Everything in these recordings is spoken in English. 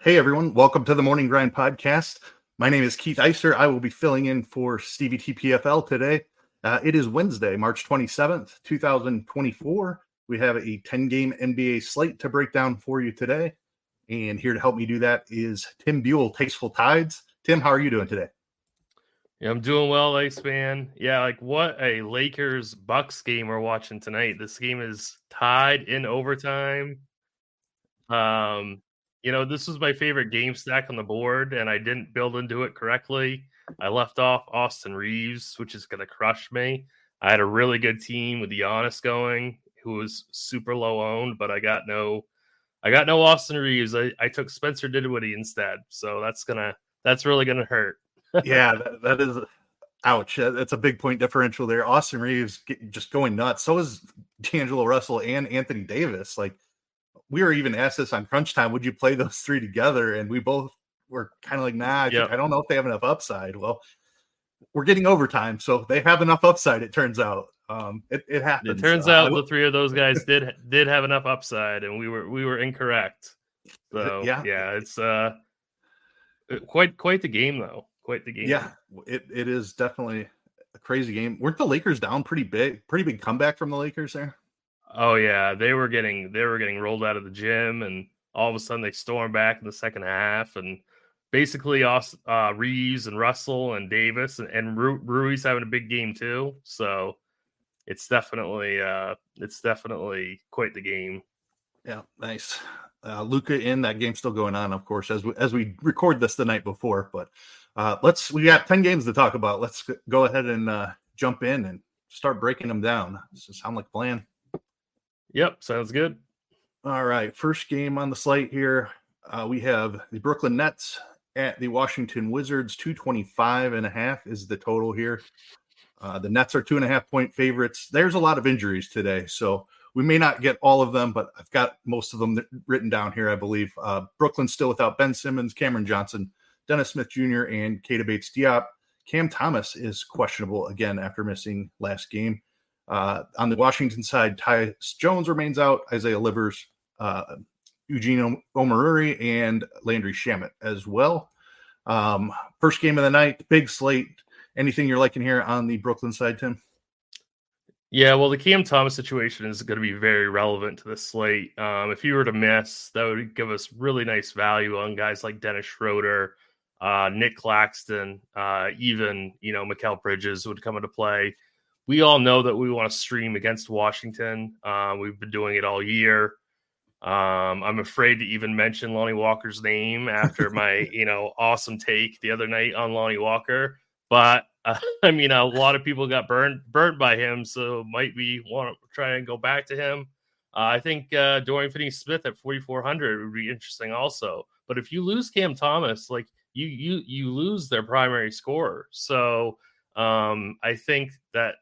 Hey everyone, welcome to the Morning Grind podcast. My name is Keith Eister. I will be filling in for Stevie TPFL today. It is Wednesday, March 27th, 2024. We have a 10-game NBA slate to break down for you today. And here to help me do that is Tim Buell, TastefulTides. Tim, how are you doing today? Yeah, I'm doing well, Ace man. Yeah, like what a Lakers-Bucks game we're watching tonight. This game is tied in overtime. This was my favorite game stack on the board, and I didn't build into it correctly. I left off Austin Reeves, which is going to crush me. I had a really good team with Giannis going, who was super low owned, but I got no Austin Reeves. I took Spencer Dinwiddie instead, so that's really gonna hurt. Yeah, that is, ouch. That's a big point differential there. Austin Reeves just going nuts. So is D'Angelo Russell and Anthony Davis. Like, we were even asked this on Crunch Time, would you play those three together? And we both were kind of like, nah, I don't know if they have enough upside. Well, we're getting overtime, so they have enough upside, it turns out. It happens. It turns out the three of those guys did have enough upside, and we were incorrect. So yeah it's quite the game though. Quite the game. Yeah, it is definitely a crazy game. Weren't the Lakers down pretty big comeback from the Lakers there? Oh yeah, they were getting rolled out of the gym, and all of a sudden they stormed back in the second half, and basically Reeves and Russell and Davis and Rui's having a big game too. So it's definitely quite the game. Yeah, nice. Luka in that game still going on, of course, as we record this the night before. But we got 10 games to talk about. Let's go ahead and jump in and start breaking them down. Does this sound like a plan? Yep, sounds good. All right, first game on the slate here. We have the Brooklyn Nets at the Washington Wizards. 225.5 is the total here. The Nets are 2.5-point favorites. There's a lot of injuries today, so we may not get all of them, but I've got most of them written down here, I believe. Brooklyn's still without Ben Simmons, Cameron Johnson, Dennis Smith Jr., and Keita Bates-Diop. Cam Thomas is questionable again after missing last game. On the Washington side, Tyus Jones remains out, Isaiah Livers, Eugene Omaruri, and Landry Shamet as well. First game of the night, big slate. Anything you're liking here on the Brooklyn side, Tim? Yeah, well, the Cam Thomas situation is going to be very relevant to the slate. If you were to miss, that would give us really nice value on guys like Dennis Schroeder, Nick Claxton, even, Mikal Bridges would come into play. We all know that we want to stream against Washington. We've been doing it all year. I'm afraid to even mention Lonnie Walker's name after my, awesome take the other night on Lonnie Walker. But a lot of people got burned by him, so might we want to try and go back to him? I think Dorian Finney-Smith at 4,400 would be interesting also. But if you lose Cam Thomas, like you lose their primary scorer. So I think that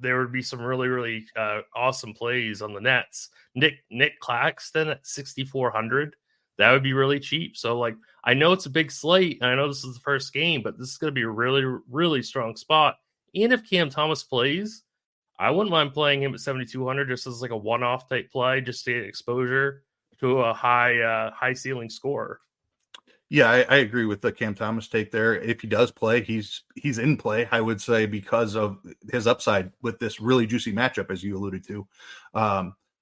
there would be some really really awesome plays on the Nets. Nick Claxton at 6,400. That would be really cheap. So, like, I know it's a big slate, and I know this is the first game, but this is going to be a really, really strong spot. And if Cam Thomas plays, I wouldn't mind playing him at 7,200 just as like a one-off type play, just to get exposure to a high ceiling scorer. Yeah, I agree with the Cam Thomas take there. If he does play, he's in play, I would say, because of his upside with this really juicy matchup, as you alluded to.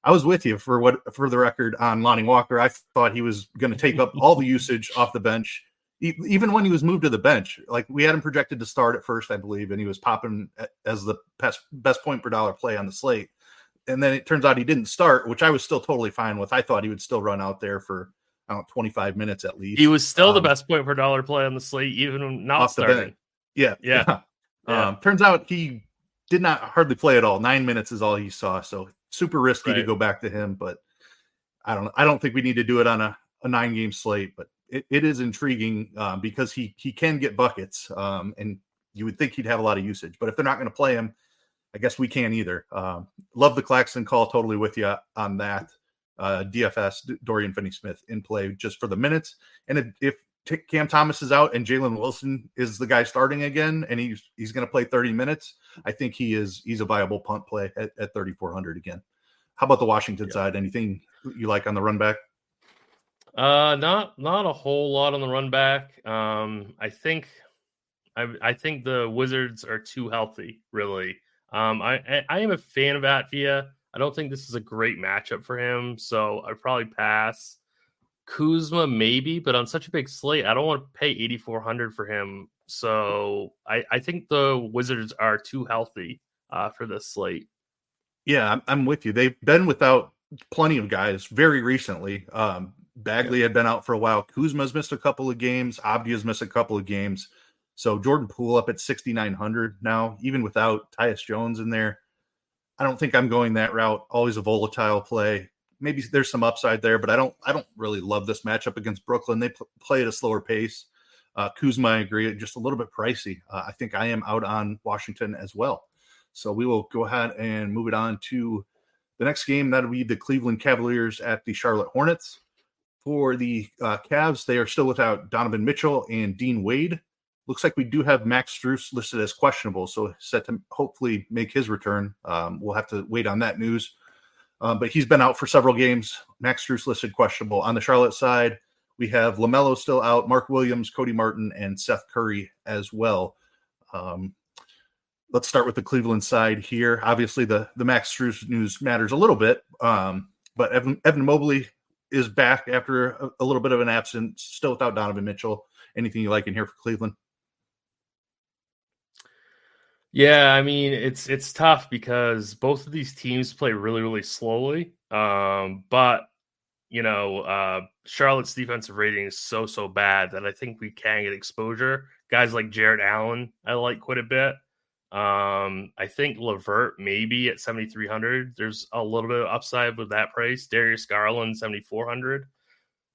I was with you for the record on Lonnie Walker. I thought he was going to take up all the usage off the bench, even when he was moved to the bench. Like, we had him projected to start at first, I believe, and he was popping as the best point per dollar play on the slate. And then it turns out he didn't start, which I was still totally fine with. I thought he would still run out there for 25 minutes at least. He was still the best point per dollar play on the slate, even not starting. Yeah. Turns out he did not hardly play at all. 9 minutes is all he saw. So super risky to go back to him, but I don't think we need to do it on a 9-game slate, but it is intriguing because he can get buckets and you would think he'd have a lot of usage, but if they're not going to play him, I guess we can't either. Love the Claxton call. Totally with you on that. DFS, Dorian Finney-Smith in play just for the minutes. And if Cam Thomas is out and Jalen Wilson is the guy starting again, and he's going to play 30 minutes, I think he's a viable punt play at 3,400 again. How about the Washington side? Anything you like on the run back? Not a whole lot on the run back. I think the Wizards are too healthy, really. I am a fan of Atvia. I don't think this is a great matchup for him, so I'd probably pass. Kuzma maybe, but on such a big slate, I don't want to pay 8,400 for him. So I think the Wizards are too healthy for this slate. Yeah, I'm with you. They've been without plenty of guys very recently. Bagley had been out for a while. Kuzma's missed a couple of games. Abdia's missed a couple of games. So Jordan Poole up at 6,900 now, even without Tyus Jones in there. I don't think I'm going that route. Always a volatile play. Maybe there's some upside there, but I don't really love this matchup against Brooklyn. They play at a slower pace. Kuzma, I agree, just a little bit pricey. I think I am out on Washington as well. So we will go ahead and move it on to the next game. That'll be the Cleveland Cavaliers at the Charlotte Hornets. For the Cavs, they are still without Donovan Mitchell and Dean Wade. Looks like we do have Max Strus listed as questionable, so set to hopefully make his return. We'll have to wait on that news. But he's been out for several games. Max Strus listed questionable. On the Charlotte side, we have LaMelo still out, Mark Williams, Cody Martin, and Seth Curry as well. Let's start with the Cleveland side here. Obviously, the Max Strus news matters a little bit, but Evan Mobley is back after a little bit of an absence, still without Donovan Mitchell. Anything you like in here for Cleveland? Yeah, I mean, it's tough because both of these teams play really, really slowly. But Charlotte's defensive rating is so bad that I think we can get exposure. Guys like Jared Allen, I like quite a bit. I think LeVert maybe at 7,300. There's a little bit of upside with that price. Darius Garland 7,400.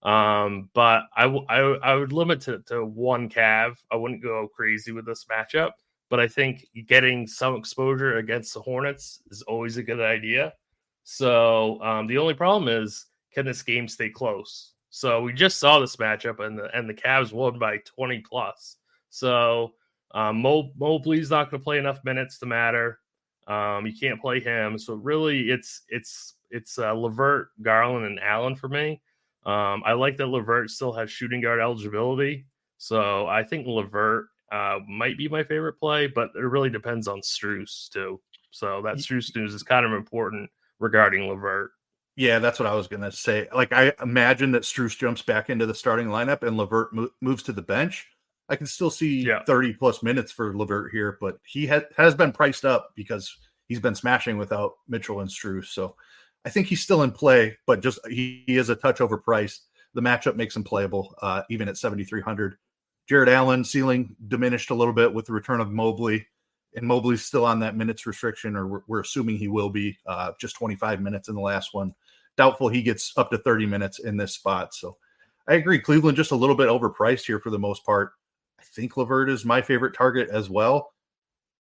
But I would limit to one Cav. I wouldn't go crazy with this matchup. But I think getting some exposure against the Hornets is always a good idea. So the only problem is, can this game stay close? So we just saw this matchup, and the Cavs won by 20 plus. So Mobley's not going to play enough minutes to matter. You can't play him. So really, it's LeVert, Garland, and Allen for me. I like that LeVert still has shooting guard eligibility. So I think LeVert might be my favorite play, but it really depends on Strus too. So that Strus news is kind of important regarding LeVert. Yeah, that's what I was going to say. Like, I imagine that Strus jumps back into the starting lineup and LeVert moves to the bench. I can still see 30 plus minutes for LeVert here, but he has been priced up because he's been smashing without Mitchell and Strus. So I think he's still in play, but just he is a touch overpriced. The matchup makes him playable, even at 7,300. Jared Allen ceiling diminished a little bit with the return of Mobley, and Mobley's still on that minutes restriction, or we're assuming he will be, just 25 minutes in the last one. Doubtful he gets up to 30 minutes in this spot. So I agree. Cleveland just a little bit overpriced here for the most part. I think LeVert is my favorite target as well.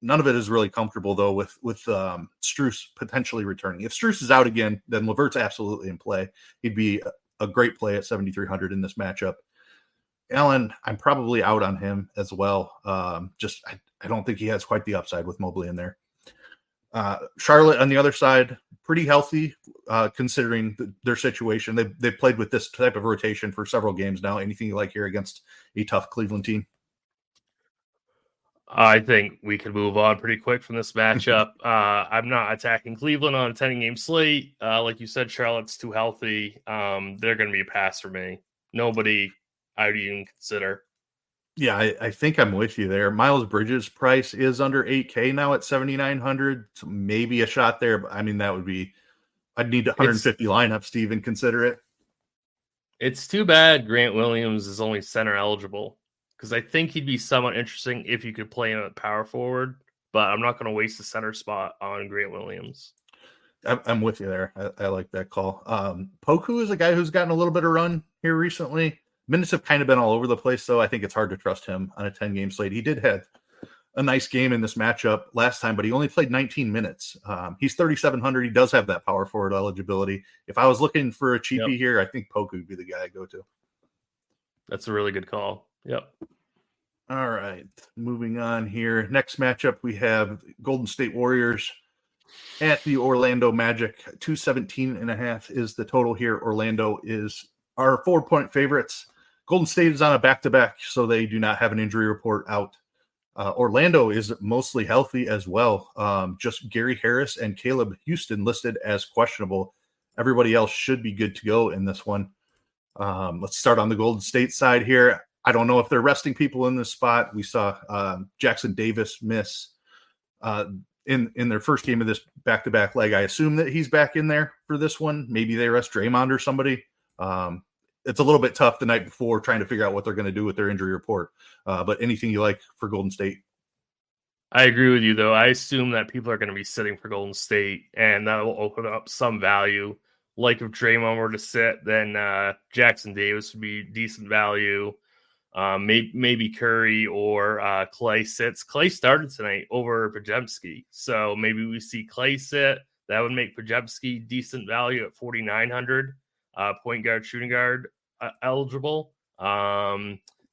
None of it is really comfortable, though, with Strus potentially returning. If Strus is out again, then LeVert's absolutely in play. He'd be a great play at 7,300 in this matchup. Allen, I'm probably out on him as well. I don't think he has quite the upside with Mobley in there. Charlotte on the other side, pretty healthy considering their situation. They've played with this type of rotation for several games now. Anything you like here against a tough Cleveland team? I think we can move on pretty quick from this matchup. I'm not attacking Cleveland on a 10-game slate. Like you said, Charlotte's too healthy. They're going to be a pass for me. Nobody I would even consider. Yeah, I think I'm with you there. Miles Bridges' price is under 8K now at 7,900. So maybe a shot there, but I mean, I'd need 150 lineups to even consider it. It's too bad Grant Williams is only center eligible, because I think he'd be somewhat interesting if you could play him at power forward, but I'm not going to waste the center spot on Grant Williams. I'm with you there. I like that call. Poku is a guy who's gotten a little bit of run here recently. Minutes have kind of been all over the place, though. I think it's hard to trust him on a 10-game slate. He did have a nice game in this matchup last time, but he only played 19 minutes. He's 3,700. He does have that power forward eligibility. If I was looking for a cheapie here, I think Poku would be the guy I go to. That's a really good call. Yep. All right. Moving on here. Next matchup, we have Golden State Warriors at the Orlando Magic. 217.5 is the total here. Orlando is Our 4-point favorites. Golden State is on a back-to-back, so they do not have an injury report out. Orlando is mostly healthy as well. Just Gary Harris and Caleb Houston listed as questionable. Everybody else should be good to go in this one. Let's start on the Golden State side here. I don't know if they're resting people in this spot. We saw Jackson Davis miss in their first game of this back-to-back leg. I assume that he's back in there for this one. Maybe they rest Draymond or somebody. It's a little bit tough the night before trying to figure out what they're going to do with their injury report. But anything you like for Golden State? I agree with you, though. I assume that people are going to be sitting for Golden State, and that will open up some value. Like if Draymond were to sit, then Jackson Davis would be decent value. Maybe Curry or Clay sits. Clay started tonight over Podziemski, so maybe we see Clay sit. That would make Podziemski decent value at 4,900. Point guard, shooting guard eligible.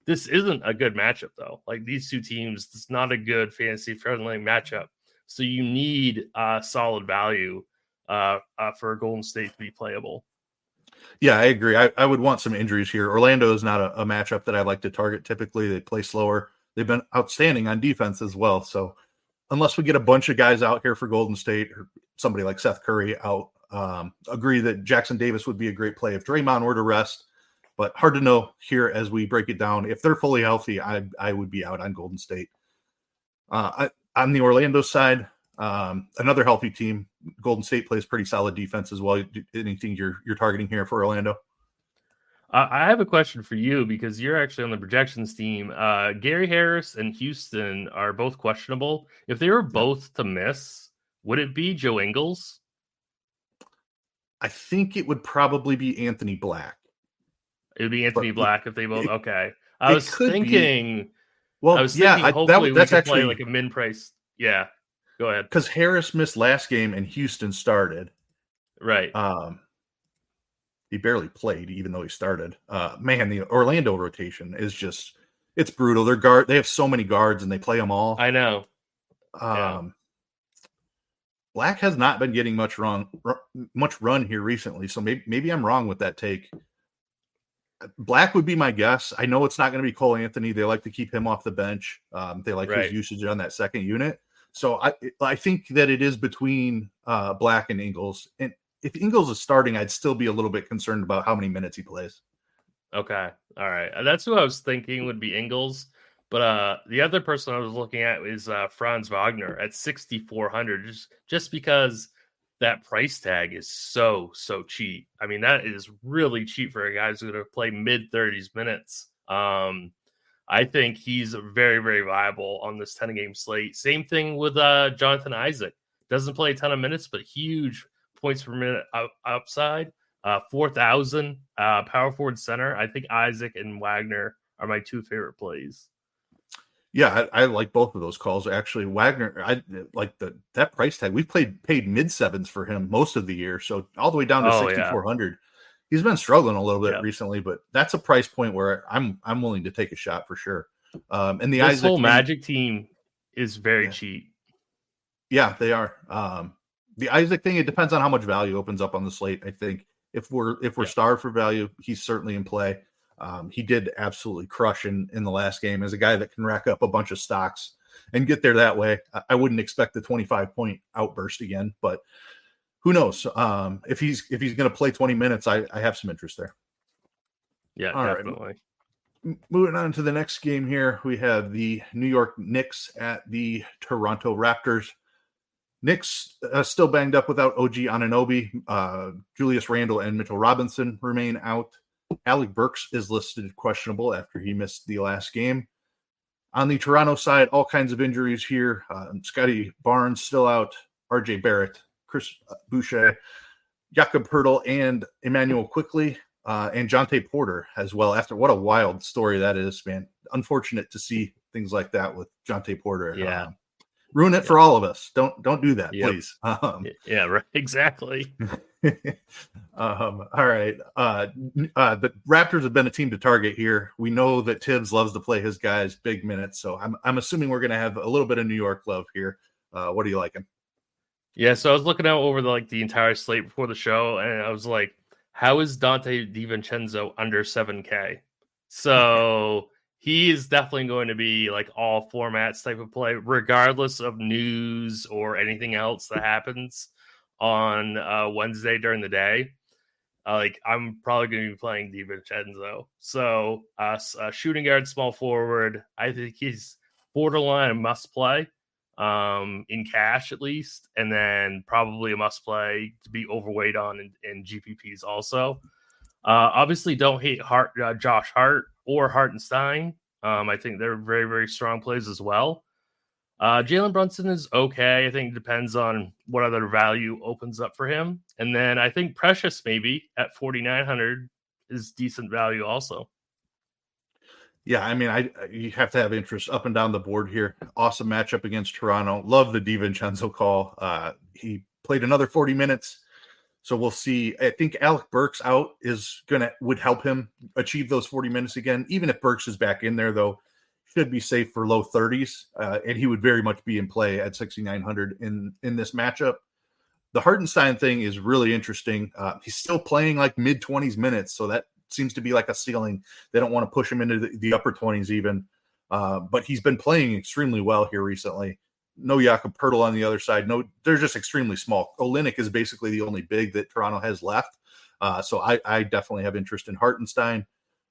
This isn't a good matchup, though. Like these two teams, it's not a good fantasy-friendly matchup. So you need solid value for Golden State to be playable. Yeah, I agree. I would want some injuries here. Orlando is not a matchup that I like to target. Typically, they play slower. They've been outstanding on defense as well. So unless we get a bunch of guys out here for Golden State or somebody like Seth Curry out, agree that Jackson Davis would be a great play if Draymond were to rest. But hard to know here as we break it down. If they're fully healthy, I would be out on Golden State. On the Orlando side, another healthy team. Golden State plays pretty solid defense as well. Anything you're targeting here for Orlando? I have a question for you because you're actually on the projections team. Gary Harris and Houston are both questionable. If they were both to miss, would it be Joe Ingles? I think it would probably be Anthony Black. It would be Anthony Black if they both. Okay, I was thinking. Well, hopefully that's we could actually play like a min price. Yeah, go ahead. Because Harris missed last game and Houston started. Right. He barely played, even though he started. Man, the Orlando rotation is it's brutal. They have so many guards and they play them all. I know. Black has not been getting much run here recently, so maybe I'm wrong with that take. Black would be my guess. I know it's not going to be Cole Anthony. They like to keep him off the bench. They like his usage on that second unit. So I think that it is between Black and Ingles. And if Ingles is starting, I'd still be a little bit concerned about how many minutes he plays. Okay. All right. That's who I was thinking would be Ingles. But the other person I was looking at is Franz Wagner at 6,400, just because that price tag is so cheap. I mean, that is really cheap for a guy who's going to play mid-30s minutes. I think he's very, very viable on this 10-game slate. Same thing with Jonathan Isaac. Doesn't play a ton of minutes, but huge points per minute upside. 4,000 power forward center. I think Isaac and Wagner are my two favorite plays. Yeah, I like both of those calls. Actually, Wagner, I like that price tag. We've paid mid-sevens for him most of the year, so all the way down to 6,400. Yeah. He's been struggling a little bit recently, but that's a price point where I'm willing to take a shot for sure. And the Isaac whole Magic team is very cheap. Yeah, they are. The Isaac thing, it depends on how much value opens up on the slate. I think if we're starved for value, he's certainly in play. He did absolutely crush in the last game as a guy that can rack up a bunch of stocks and get there that way. I wouldn't expect the 25-point outburst again, but who knows? If he's going to play 20 minutes, I have some interest there. Yeah, all definitely. Right. Moving on to the next game here, we have the New York Knicks at the Toronto Raptors. Knicks still banged up without OG Anunoby. Julius Randle and Mitchell Robinson remain out. Alec Burks is listed questionable after he missed the last game. On the Toronto side, all kinds of injuries here. Scotty Barnes still out. RJ Barrett, Chris Boucher, Jakob Poeltl, and Emmanuel Quickley, and Jonte Porter as well. After what a wild story that is, man. Unfortunate to see things like that with Jonte Porter. Yeah. Ruin it for all of us. Don't do that, please. Yeah, right. Exactly. All right. The Raptors have been a team to target here. We know that Tibbs loves to play his guys big minutes, so I'm assuming we're going to have a little bit of New York love here. What are you liking? Yeah, so I was looking out over the entire slate before the show, and I was like, how is Dante DiVincenzo under 7K? So he is definitely going to be like all formats type of play, regardless of news or anything else that happens on Wednesday during the day. Like I'm probably going to be playing DiVincenzo. So shooting guard, small forward. I think he's borderline a must play in cash at least, and then probably a must play to be overweight on in GPPs also. Obviously, don't hate Josh Hart or Hartenstein. I think they're very, very strong plays as well. Jalen Brunson is okay. I think it depends on what other value opens up for him. And then I think Precious maybe at 4,900 is decent value also. Yeah, I mean, you have to have interest up and down the board here. Awesome matchup against Toronto. Love the DiVincenzo call. He played another 40 minutes. So we'll see. I think Alec Burks out would help him achieve those 40 minutes again. Even if Burks is back in there, though, should be safe for low 30s, and he would very much be in play at 6,900 in this matchup. The Hartenstein thing is really interesting. He's still playing like mid 20s minutes, so that seems to be like a ceiling. They don't want to push him into the upper 20s even, but he's been playing extremely well here recently. No Jakob Poeltl on the other side. No, they're just extremely small. Olynyk is basically the only big that Toronto has left. So I definitely have interest in Hartenstein.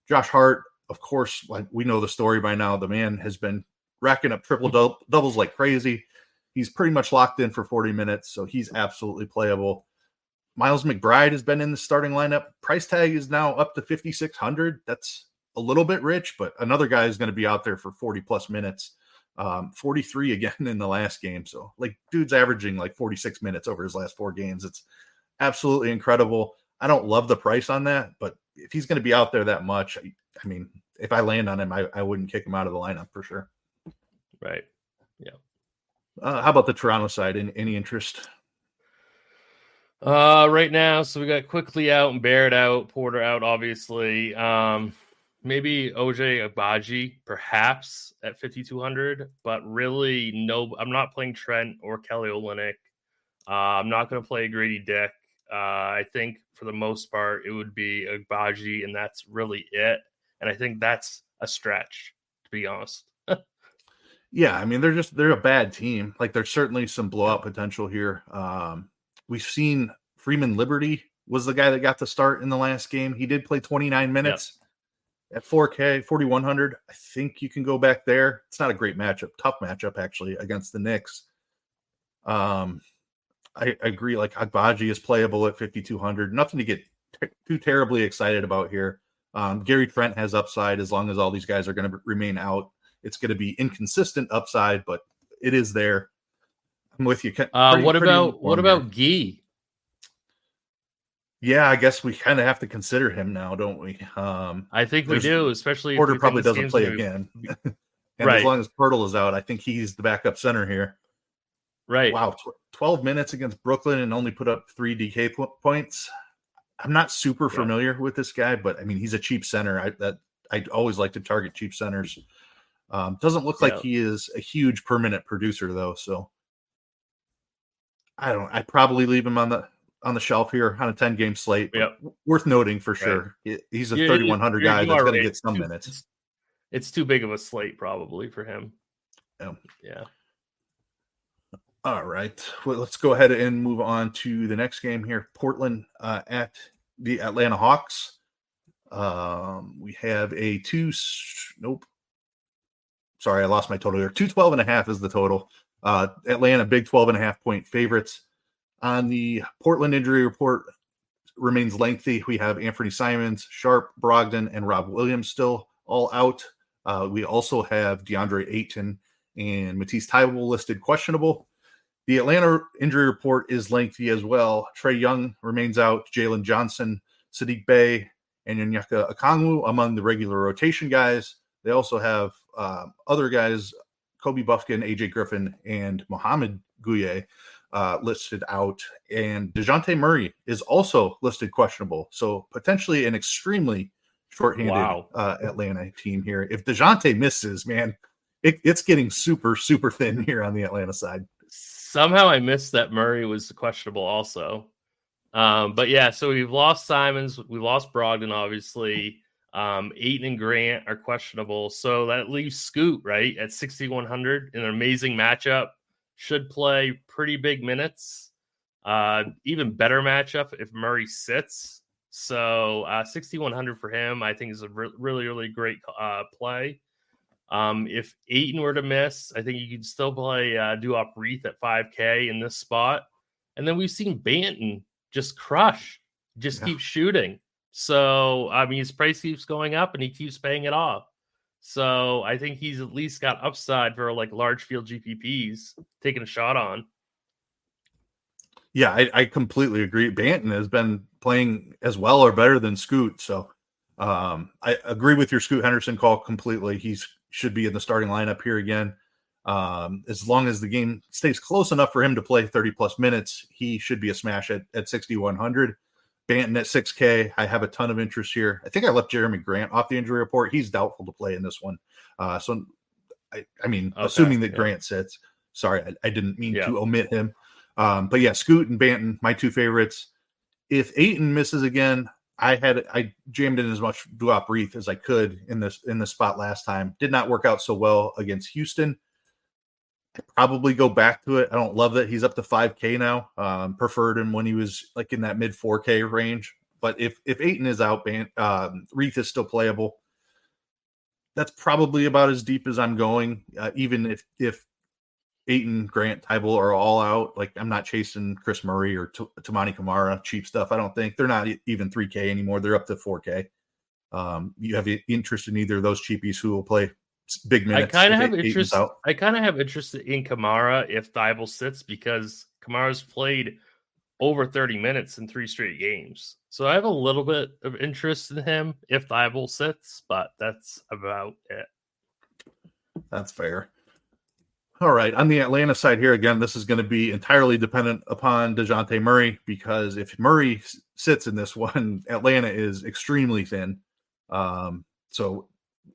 Josh Hart, of course, like we know the story by now. The man has been racking up triple doubles like crazy. He's pretty much locked in for 40 minutes, so he's absolutely playable. Miles McBride has been in the starting lineup. Price tag is now up to 5,600. That's a little bit rich, but another guy is going to be out there for 40 plus minutes. 43 again in the last game. So like dude's averaging like 46 minutes over his last 4 games. It's absolutely incredible. I don't love the price on that, but if he's going to be out there that much, I mean, if I land on him, I wouldn't kick him out of the lineup for sure. Right. Yeah. How about the Toronto side? Any interest? Right now, so we got Quickly out and Barrett out, Porter out, obviously. Maybe OJ Agbaji, perhaps at 5,200, but really no. I'm not playing Trent or Kelly Olynyk. I'm not going to play Grady Dick. I think for the most part it would be Agbaji, and that's really it. And I think that's a stretch, to be honest. Yeah, I mean they're a bad team. Like there's certainly some blowout potential here. We've seen Freeman Liberty was the guy that got the start in the last game. He did play 29 minutes. Yep. At 4K, 4,100, I think you can go back there. It's not a great matchup, tough matchup actually against the Knicks. I agree. Like Agbaji is playable at 5,200. Nothing to get too terribly excited about here. Gary Trent has upside as long as all these guys are going to remain out. It's going to be inconsistent upside, but it is there. I'm with you. What about Gee? Yeah, I guess we kind of have to consider him now, don't we? I think we do, especially Porter probably doesn't play again. And right. As long as Poeltl is out, I think he's the backup center here. Right. Wow, 12 minutes against Brooklyn and only put up 3 DK points. I'm not super familiar with this guy, but I mean, he's a cheap center. I always like to target cheap centers. Doesn't look like he is a huge per minute producer though, so I'd probably leave him on the shelf here on a 10-game slate. Yep. Worth noting for sure. He's a 3,100 guy that's going to get some minutes. It's too big of a slate probably for him. Yeah. All right. Well, let's go ahead and move on to the next game here. Portland at the Atlanta Hawks. We have a Sorry, I lost my total here. 212.5 is the total. Atlanta big 12.5 point favorites. On the Portland injury report remains lengthy. We have Anthony Simons, Sharp, Brogdon, and Rob Williams still all out. We also have DeAndre Ayton and Matisse Thybulle listed questionable. The Atlanta injury report is lengthy as well. Trae Young remains out. Jalen Johnson, Sadiq Bey, and Onyeka Okongwu among the regular rotation guys. They also have other guys, Kobe Buffkin, AJ Griffin, and Mohamed Gouye listed out. And DeJounte Murray is also listed questionable. So potentially an extremely shorthanded Atlanta team here. If DeJounte misses, man, it's getting super, super thin here on the Atlanta side. Somehow I missed that Murray was questionable also. But yeah, so we've lost Simons, we lost Brogdon, obviously. Ayton and Grant are questionable, so that leaves Scoot right at 6,100 in an amazing matchup. Should play pretty big minutes. Even better matchup if Murray sits. So 6,100 for him, I think, is a really, really great play. If Ayton were to miss, I think you could still play Duop Reith at 5K in this spot. And then we've seen Banton just crush, keep shooting. So, I mean, his price keeps going up and he keeps paying it off. So I think he's at least got upside for like large field GPPs taking a shot on. Yeah, I completely agree. Banton has been playing as well or better than Scoot. So I agree with your Scoot Henderson call completely. He should be in the starting lineup here again. As long as the game stays close enough for him to play 30 plus minutes, he should be a smash at 6,100. Banton at 6K. I have a ton of interest here. I think I left Jeremy Grant off the injury report. He's doubtful to play in this one. So I mean, okay, assuming that Grant sits. Sorry, I didn't mean to omit him. But yeah, Scoot and Banton, my two favorites. If Ayton misses again, I jammed in as much Duop Reith as I could in this spot last time. Did not work out so well against Houston. I probably go back to it. I don't love that he's up to 5K now. Preferred him when he was like in that mid 4K range. But if Ayton is out, Reith is still playable. That's probably about as deep as I'm going. Even if Ayton, Grant, Tybal are all out, like I'm not chasing Chris Murray or Tamani Kamara, cheap stuff. I don't think they're not even 3K anymore. They're up to 4K. You have interest in either of those cheapies who will play big minutes? I kind of have interest in Kamara if Tybal sits, because Kamara's played over 30 minutes in 3 straight games. So I have a little bit of interest in him if Tybal sits, but that's about it. That's fair. All right. On the Atlanta side here, again, this is going to be entirely dependent upon DeJounte Murray, because if Murray sits in this one, Atlanta is extremely thin. So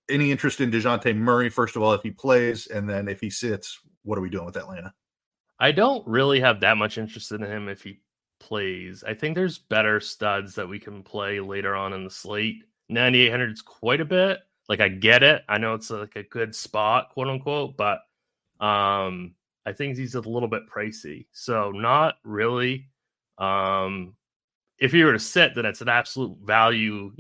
any interest in DeJounte Murray, first of all, if he plays, and then if he sits, what are we doing with Atlanta? I don't really have that much interest in him if he plays. I think there's better studs that we can play later on in the slate. 9,800 is quite a bit. Like, I get it. I know it's like a good spot, quote unquote, but I think he's a little bit pricey. So not really. If he were to sit, then it's an absolute value,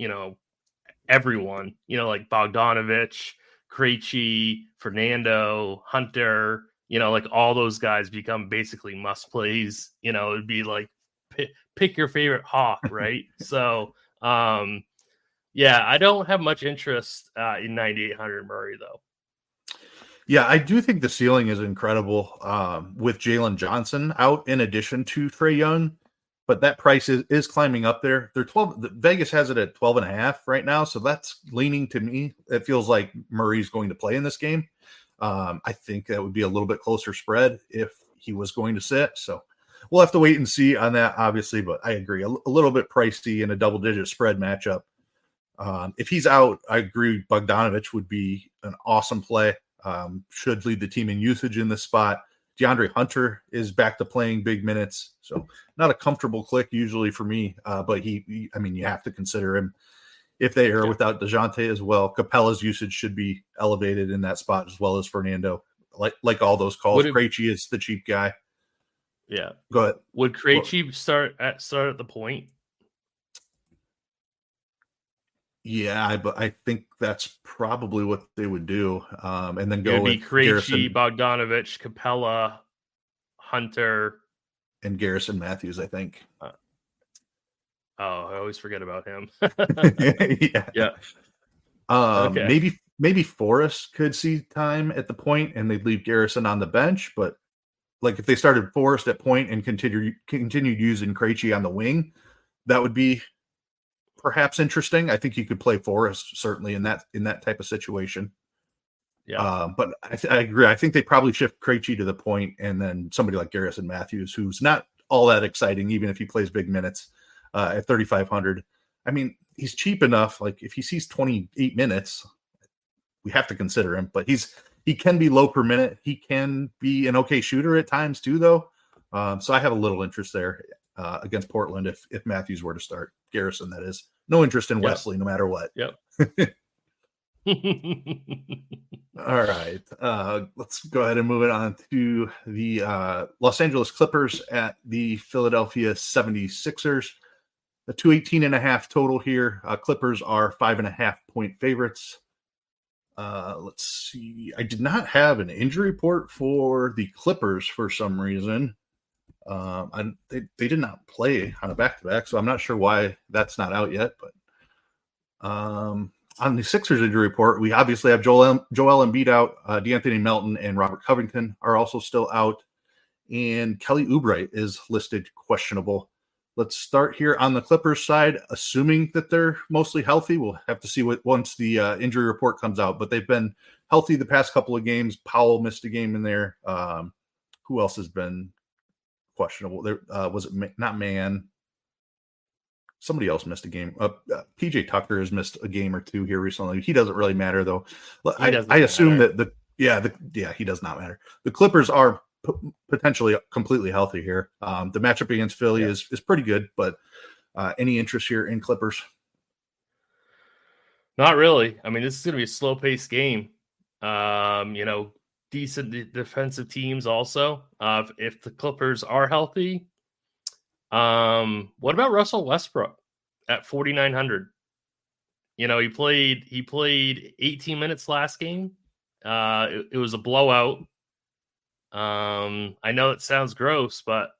everyone, like Bogdanovich, Krejci, Fernando, Hunter, like all those guys become basically must plays. It'd be like pick your favorite hawk, right? So, yeah, I don't have much interest in 9,800 Murray, though. Yeah, I do think the ceiling is incredible with Jalen Johnson out in addition to Trae Young, but that price is climbing up there. They're 12. Vegas has it at 12.5 right now, so that's leaning to me. It feels like Murray's going to play in this game. I think that would be a little bit closer spread if he was going to sit. So we'll have to wait and see on that, obviously. But I agree, a little bit pricey in a double-digit spread matchup. If he's out, I agree. Bogdanovich would be an awesome play. Should lead the team in usage in this spot. DeAndre Hunter is back to playing big minutes, so not a comfortable click usually for me. But you have to consider him if they are without DeJounte as well. Capella's usage should be elevated in that spot as well as Fernando. Like all those calls, Krejci is the cheap guy. Yeah, go ahead. Would Krejci start at the point? Yeah, but I think that's probably what they would do, and then go with Krejci, Bogdanovich, Capella, Hunter, and Garrison Matthews. I think. I always forget about him. Yeah. Okay. Maybe Forrest could see time at the point, and they'd leave Garrison on the bench. But like if they started Forrest at point and continued using Krejci on the wing, that would be perhaps interesting. I think you could play Forrest certainly in that type of situation. Yeah. But I agree. I think they probably shift Krejci to the point, and then somebody like Garrison Matthews, who's not all that exciting, even if he plays big minutes at 3,500. I mean, he's cheap enough. Like if he sees 28 minutes, we have to consider him. But he can be low per minute. He can be an okay shooter at times too, though. So I have a little interest there. against Portland if Matthews were to start. Garrison, that is. No interest in Wesley, no matter what. Yep. All right. Let's go ahead and move it on to the Los Angeles Clippers at the Philadelphia 76ers. The 218.5 total here. Clippers are 5.5-point favorites. Let's see. I did not have an injury report for the Clippers for some reason. They did not play on a back-to-back, so I'm not sure why that's not out yet. But on the Sixers injury report, we obviously have Joel Embiid out. DeAnthony Melton and Robert Covington are also still out. And Kelly Oubre is listed questionable. Let's start here on the Clippers side, assuming that they're mostly healthy. We'll have to see once the injury report comes out, but they've been healthy the past couple of games. Powell missed a game in there. Who else has been questionable? There was it not Man. Somebody else missed a game. PJ Tucker has missed a game or two here recently. He doesn't really matter though. I assume that he does not matter. The Clippers are potentially completely healthy here. The matchup against Philly is pretty good, but any interest here in Clippers? Not really. I mean, this is going to be a slow-paced game. Decent defensive teams also. If the Clippers are healthy, what about Russell Westbrook at 4,900? He played 18 minutes last game. It was a blowout. I know it sounds gross, but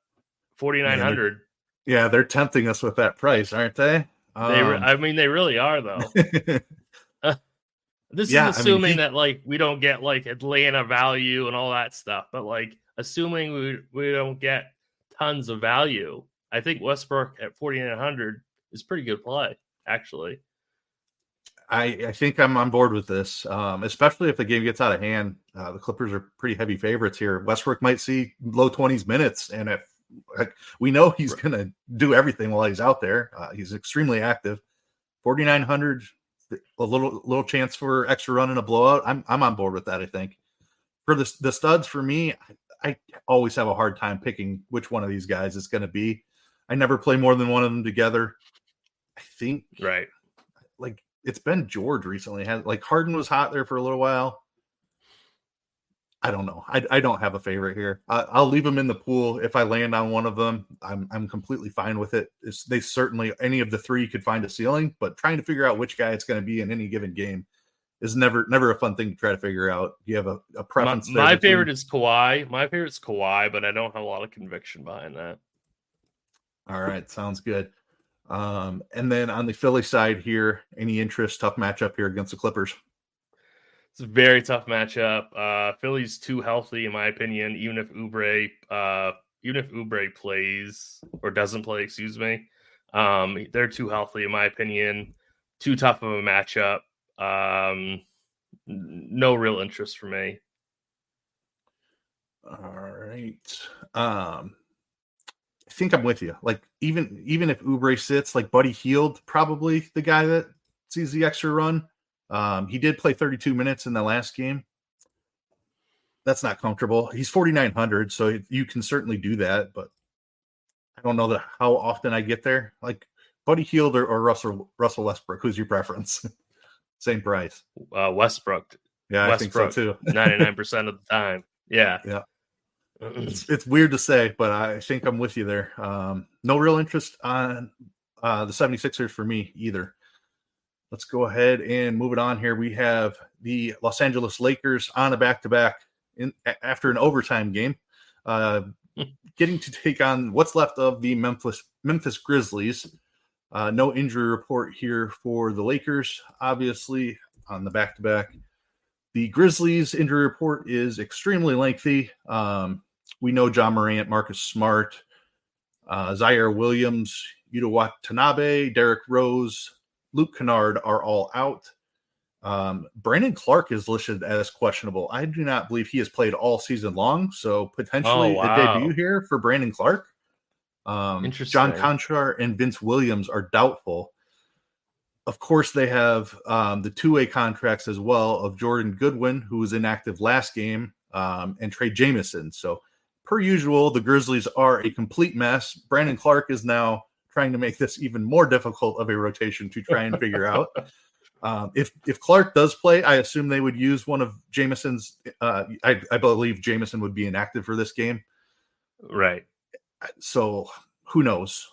4,900. Yeah, they're tempting us with that price, aren't they? They really are, though. This is assuming that we don't get Atlanta value and all that stuff, but assuming we don't get tons of value, I think Westbrook at 4,900 is pretty good play, actually. I think I'm on board with this, especially if the game gets out of hand. The Clippers are pretty heavy favorites here. Westbrook might see low 20s minutes, and if we know he's going to do everything while he's out there. He's extremely active. 4,900, a little chance for extra run and a blowout. I'm on board with that. I think for the studs, for me, I always have a hard time picking which one of these guys is going to be. I never play more than one of them together. I think it's been George recently. Harden was hot there for a little while. I don't know. I don't have a favorite here. I'll leave them in the pool. If I land on one of them, I'm completely fine with it. They certainly, any of the three could find a ceiling, but trying to figure out which guy it's going to be in any given game is never a fun thing to try to figure out. Do you have a preference? My favorite is Kawhi. My favorite's Kawhi, but I don't have a lot of conviction behind that. All right. Sounds good. And then on the Philly side here, any interest? Tough matchup here against the Clippers. It's a very tough matchup. Philly's too healthy, in my opinion. Even if Oubre plays or doesn't play, excuse me, they're too healthy, in my opinion. Too tough of a matchup. No real interest for me. All right. I think I'm with you. Even if Oubre sits, Buddy Hield, probably the guy that sees the extra run. He did play 32 minutes in the last game. That's not comfortable. He's 4,900, so you can certainly do that, but I don't know how often I get there. Buddy Hield or Russell Westbrook. Who's your preference? Same price. Westbrook. Yeah, Westbrook, I think so too. 99% of the time. Yeah. Yeah. It's weird to say, but I think I'm with you there. No real interest on the 76ers for me either. Let's go ahead and move it on here. We have the Los Angeles Lakers on a back-to-back after an overtime game, getting to take on what's left of the Memphis Grizzlies. No injury report here for the Lakers, obviously, on the back-to-back. The Grizzlies injury report is extremely lengthy. We know John Morant, Marcus Smart, Zaire Williams, Yuta Watanabe, Derrick Rose, Luke Kennard are all out. Brandon Clark is listed as questionable. I do not believe he has played all season long, so potentially a debut here for Brandon Clark. Interesting. John Conchar and Vince Williams are doubtful. Of course, they have the two-way contracts as well of Jordan Goodwin, who was inactive last game, and Trey Jamison. So per usual, the Grizzlies are a complete mess. Brandon Clark is now trying to make this even more difficult of a rotation to try and figure out. If Clark does play, I assume they would use one of Jamison's. I believe Jamison would be inactive for this game. Right. So who knows?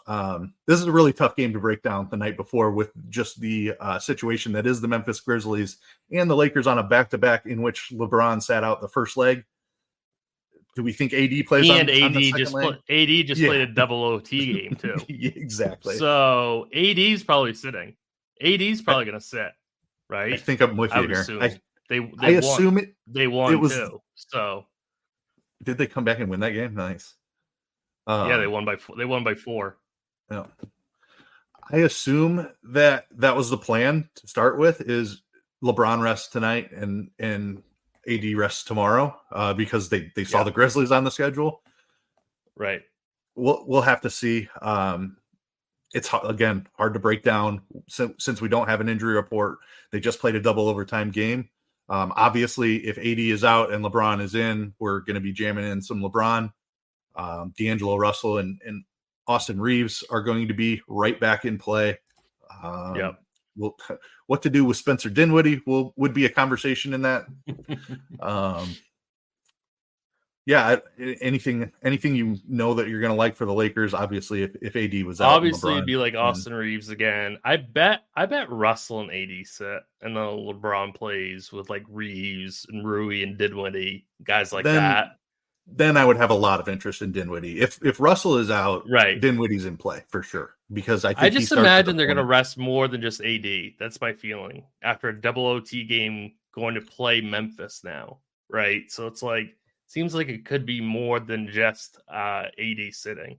This is a really tough game to break down the night before with just the situation that is the Memphis Grizzlies and the Lakers on a back-to-back in which LeBron sat out the first leg. Do we think AD plays on the second leg? AD just played a double OT game too. Exactly. So AD's probably sitting. AD's probably going to sit, right? I think I'm with you here. I assume they won too. So did they come back and win that game? Nice. Yeah, they won by 4. Yeah. I assume that was the plan to start with. Is LeBron rests tonight and AD rests tomorrow because they saw the Grizzlies on the schedule. Right. We'll have to see. It's again hard to break down since we don't have an injury report. They just played a double overtime game. Obviously, if AD is out and LeBron is in, we're going to be jamming in some LeBron. D'Angelo Russell and Austin Reeves are going to be right back in play. What to do with Spencer Dinwiddie would be a conversation in that. Anything you know that you're going to like for the Lakers. Obviously, if AD was out, obviously it'd be like Austin Reeves again. I bet Russell and AD sit, and then LeBron plays with like Reeves and Rui and Dinwiddie, guys like that. Then I would have a lot of interest in Dinwiddie. If Russell is out, right, Dinwiddie's in play for sure. Because I just imagine they're going to rest more than just AD. That's my feeling. After a double OT game, going to play Memphis now, right? So it's like seems like it could be more than just AD sitting.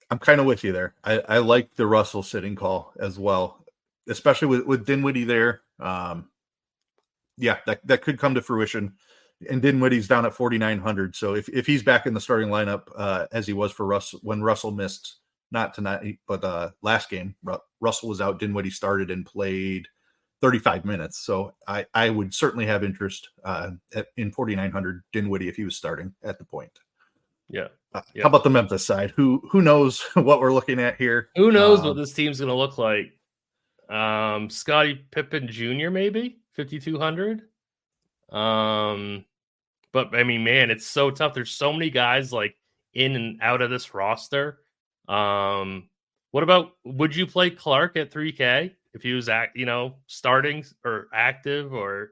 I'm kind of with you there. I like the Russell sitting call as well, especially with Dinwiddie there. That could come to fruition. And Dinwiddie's down at 4,900. So if he's back in the starting lineup as he was for Russell when Russell missed, not tonight, but last game, Russell was out. Dinwiddie started and played 35 minutes. So I would certainly have interest in 4,900 Dinwiddie if he was starting at the point. Yeah. How about the Memphis side? Who knows what we're looking at here? Who knows what this team's going to look like? Scottie Pippen Jr. maybe 5,200. But I mean, man, it's so tough. There's so many guys like in and out of this roster. What about, would you play Clark at 3K if he was starting or active, or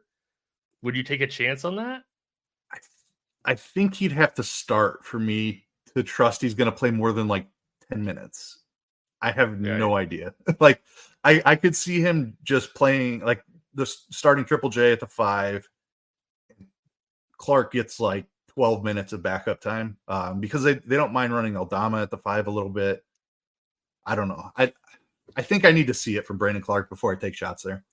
would you take a chance on that? I think he'd have to start for me to trust he's going to play more than like 10 minutes. I have no idea. Like I could see him just playing like the starting Triple J at the 5. Clark gets like 12 minutes of backup time because they don't mind running Aldama at the 5 a little bit. I don't know. I think I need to see it from Brandon Clark before I take shots there.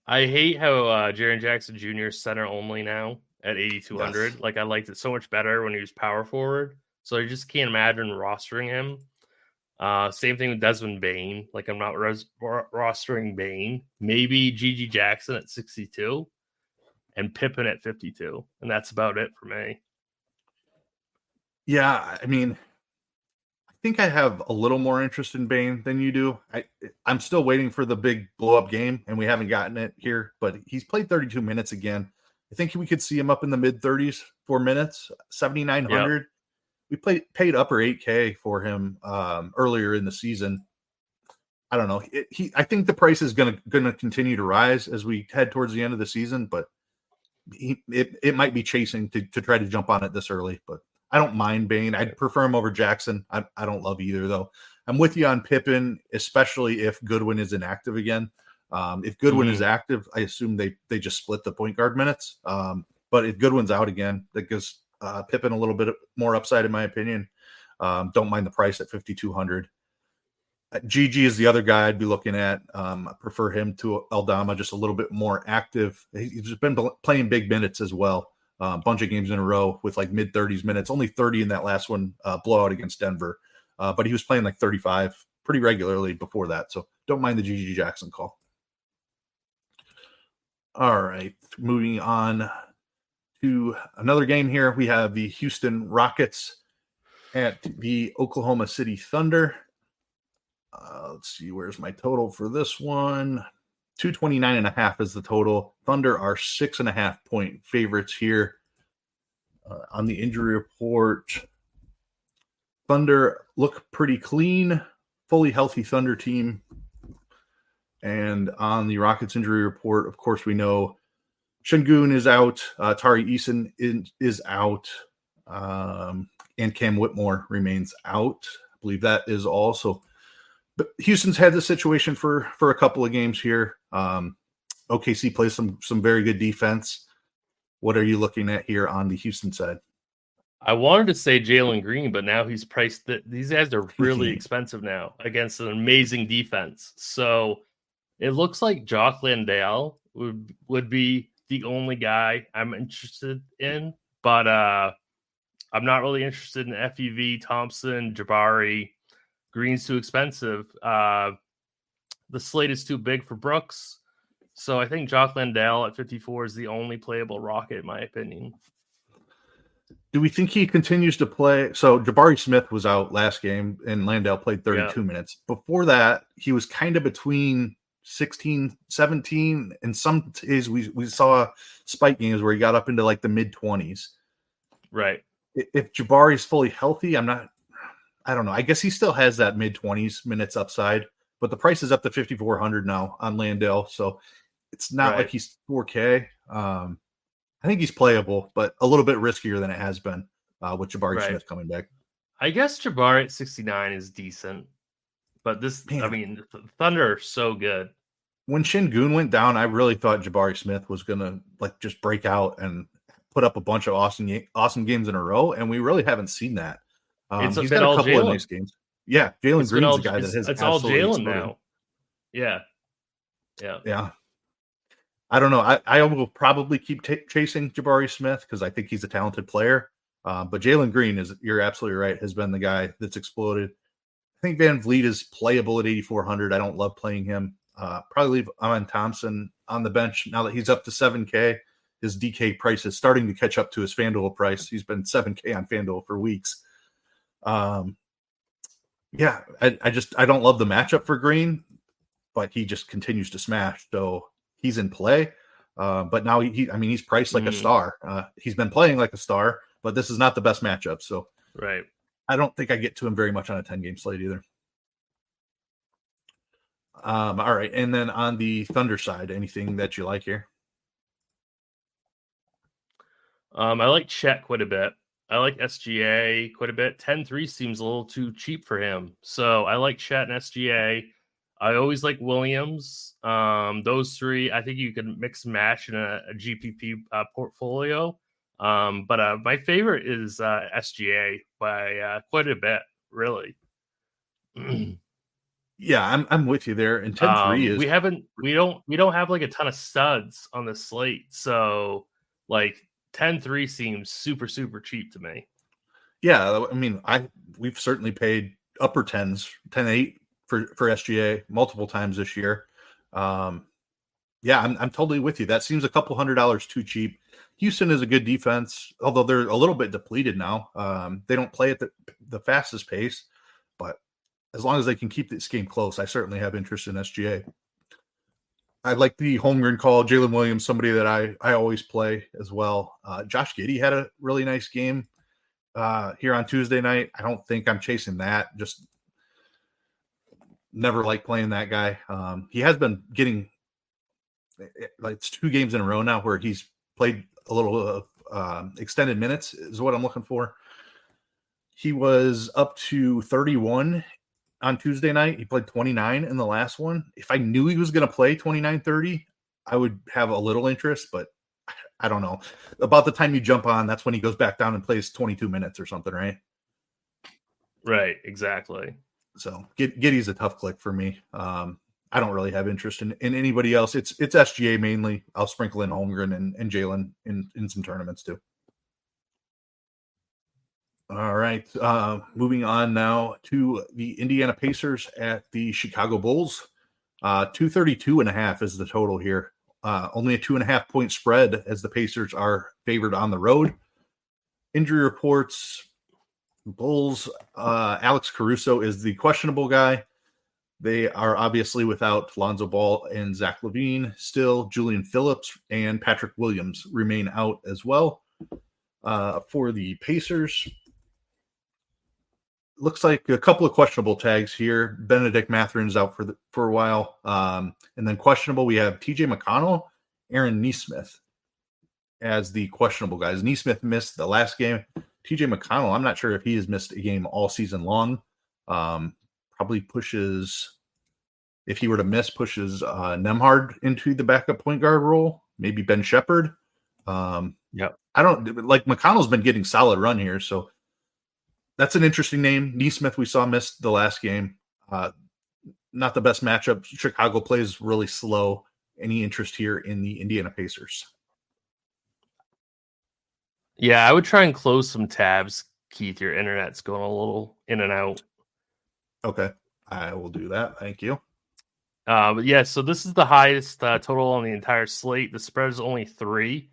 I hate how Jaren Jackson Jr. is center only now at 8,200. Yes. Like I liked it so much better when he was power forward. So I just can't imagine rostering him. Same thing with Desmond Bane. Like I'm not rostering Bane. Maybe Gigi Jackson at 62. And Pippen at 52. And that's about it for me. Yeah, I mean, I think I have a little more interest in Bane than you do. I'm still waiting for the big blow-up game, and we haven't gotten it here. But he's played 32 minutes again. I think we could see him up in the mid-30s for minutes, 7,900. Yep. We paid upper 8K for him earlier in the season. I don't know. I think the price is going to continue to rise as we head towards the end of the season, but it might be chasing to try to jump on it this early, but I don't mind Bane. I'd prefer him over Jackson. I don't love either, though. I'm with you on Pippen, especially if Goodwin is inactive again. If Goodwin is active, I assume they just split the point guard minutes. But if Goodwin's out again, that gives Pippen a little bit more upside, in my opinion. Don't mind the price at 5,200. Gigi is the other guy I'd be looking at. I prefer him to Aldama, just a little bit more active. He's been playing big minutes as well. A bunch of games in a row with like mid-30s minutes. Only 30 in that last one, blowout against Denver. But he was playing like 35 pretty regularly before that. So don't mind the Gigi Jackson call. All right, moving on to another game here. We have the Houston Rockets at the Oklahoma City Thunder. Let's see, where's my total for this one? 229.5 is the total. Thunder are 6.5 point favorites here. On the injury report, Thunder look pretty clean, fully healthy Thunder team. And on the Rockets injury report, of course, we know Şengün is out, Tari Eason is out, and Cam Whitmore remains out. I believe that is also. But Houston's had this situation for a couple of games here. OKC plays some very good defense. What are you looking at here on the Houston side? I wanted to say Jalen Green, but now he's priced. These guys are really expensive now against an amazing defense. So it looks like Jock Landale would be the only guy I'm interested in, but I'm not really interested in FEV, Thompson, Jabari. Green's too expensive. The slate is too big for Brooks. So I think Jock Landale at 54 is the only playable Rocket, in my opinion. Do we think he continues to play? So Jabari Smith was out last game, and Landale played 32 minutes. Before that, he was kind of between 16, 17, and some days we saw spike games where he got up into like the mid-20s. Right. If Jabari's fully healthy, I don't know. I guess he still has that mid-20s minutes upside, but the price is up to $5,400 now on Landale, so it's not like he's 4K. I think he's playable, but a little bit riskier than it has been with Jabari Smith coming back. I guess Jabari at 69 is decent, but the Thunder are so good. When Şengün went down, I really thought Jabari Smith was going to just break out and put up a bunch of awesome games in a row, and we really haven't seen that. He's got a couple of nice games. Yeah, Jalen Green's the guy that has it's all Jalen now. Yeah. I don't know. I will probably keep chasing Jabari Smith because I think he's a talented player. But Jalen Green you're absolutely right, has been the guy that's exploded. I think Van Vliet is playable at 8,400. I don't love playing him. Probably leave Amen Thompson on the bench now that he's up to 7K. His DK price is starting to catch up to his FanDuel price. He's been 7K on FanDuel for weeks. I don't love the matchup for Green, but he just continues to smash. So he's in play. But now he's priced like a star. He's been playing like a star, but this is not the best matchup. So I don't think I get to him very much on a 10-game slate either. All right. And then on the Thunder side, anything that you like here? I like Chet quite a bit. I like SGA quite a bit. 10-3 seems a little too cheap for him. So I like Chet and SGA. I always like Williams. Those three, I think you can mix and match in a GPP portfolio. But my favorite is SGA by quite a bit, really. Yeah, I'm with you there. And 10-3 is we don't have like a ton of studs on the slate, so like 10-3 seems super cheap to me. Yeah, I mean, we've certainly paid upper 10s, 10-8 for SGA multiple times this year. I'm totally with you. That seems a couple $100 too cheap. Houston is a good defense, although they're a little bit depleted now. They don't play at the fastest pace, but as long as they can keep this game close, I certainly have interest in SGA. I like the Holmgren call. Jalen Williams, somebody that I always play as well. Josh Giddey had a really nice game here on Tuesday night. I don't think I'm chasing that. Just never liked playing that guy. He has been getting it's 2 games in a row now where he's played a little extended minutes is what I'm looking for. He was up to 31 on Tuesday night. He played 29 in the last one. If I knew he was going to play 29-30, I would have a little interest, but I don't know. About the time you jump on, that's when he goes back down and plays 22 minutes or something, right? Right, exactly. So Giddey's a tough click for me. I don't really have interest in anybody else. It's SGA mainly. I'll sprinkle in Holmgren and Jalen in some tournaments too. All right. Moving on now to the Indiana Pacers at the Chicago Bulls. 232.5 is the total here. Only a 2.5 point spread as the Pacers are favored on the road. Injury reports, Bulls, Alex Caruso is the questionable guy. They are obviously without Lonzo Ball and Zach LaVine. Still, Julian Phillips and Patrick Williams remain out as well. For the Pacers, looks like a couple of questionable tags here. Benedict Matherin's out for a while. And then questionable, we have TJ McConnell, Aaron Nesmith as the questionable guys. Nesmith missed the last game. TJ McConnell, I'm not sure if he has missed a game all season long. Probably pushes, if he were to miss, pushes Nembhard into the backup point guard role. Maybe Ben Shepherd. Yep. I don't like McConnell's been getting solid run here, so that's an interesting name. Nesmith we saw missed the last game. Not the best matchup. Chicago plays really slow. Any interest here in the Indiana Pacers? Yeah, I would try and close some tabs, Keith. Your internet's going a little in and out. Okay, I will do that. Thank you. But yeah, so this is the highest total on the entire slate. The spread is only 3.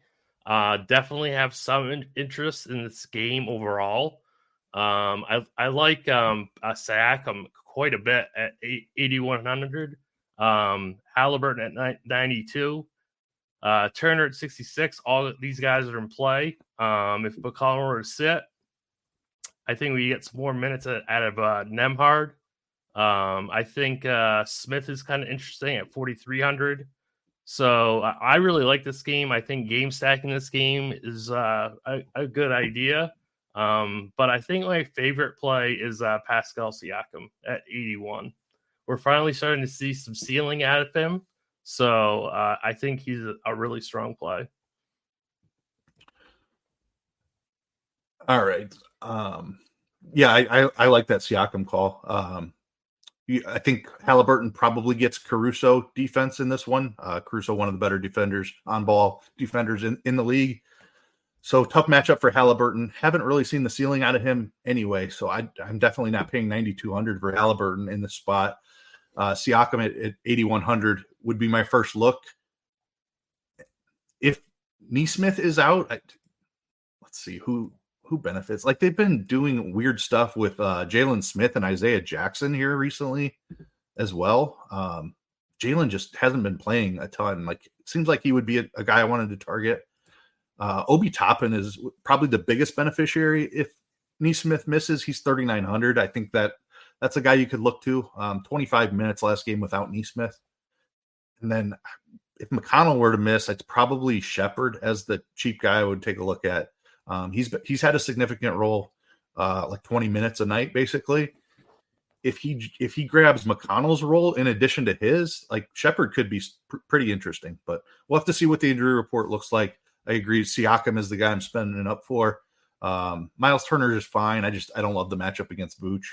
Definitely have some interest in this game overall. I like Siakam quite a bit at 8,100. Halliburton at 92. Turner at 66. All these guys are in play. If McConnell were to sit, I think we get some more minutes out of Nembhard. I think Smith is kind of interesting at 4,300. So I really like this game. I think game stacking this game is a good idea. But I think my favorite play is Pascal Siakam at 81. We're finally starting to see some ceiling out of him. So I think he's a really strong play. All right. Yeah, I like that Siakam call. I think Halliburton probably gets Caruso defense in this one. Caruso, one of the better defenders, on-ball defenders in the league. So tough matchup for Halliburton. Haven't really seen the ceiling out of him anyway, so I'm definitely not paying 9,200 for Halliburton in this spot. Siakam at 8,100 would be my first look. If Nesmith is out, let's see who benefits. Like they've been doing weird stuff with Jalen Smith and Isaiah Jackson here recently as well. Jalen just hasn't been playing a ton. Like it seems like he would be a guy I wanted to target. Obi Toppin is probably the biggest beneficiary. If Nesmith misses, he's 3,900. I think that's a guy you could look to. 25 minutes last game without Nesmith. And then if McConnell were to miss, it's probably Shepherd as the cheap guy I would take a look at. He's had a significant role, like 20 minutes a night, basically. If he grabs McConnell's role in addition to his, like Shepherd could be pretty interesting. But we'll have to see what the injury report looks like. I agree. Siakam is the guy I'm spending it up for. Miles Turner is fine. I don't love the matchup against Vooch.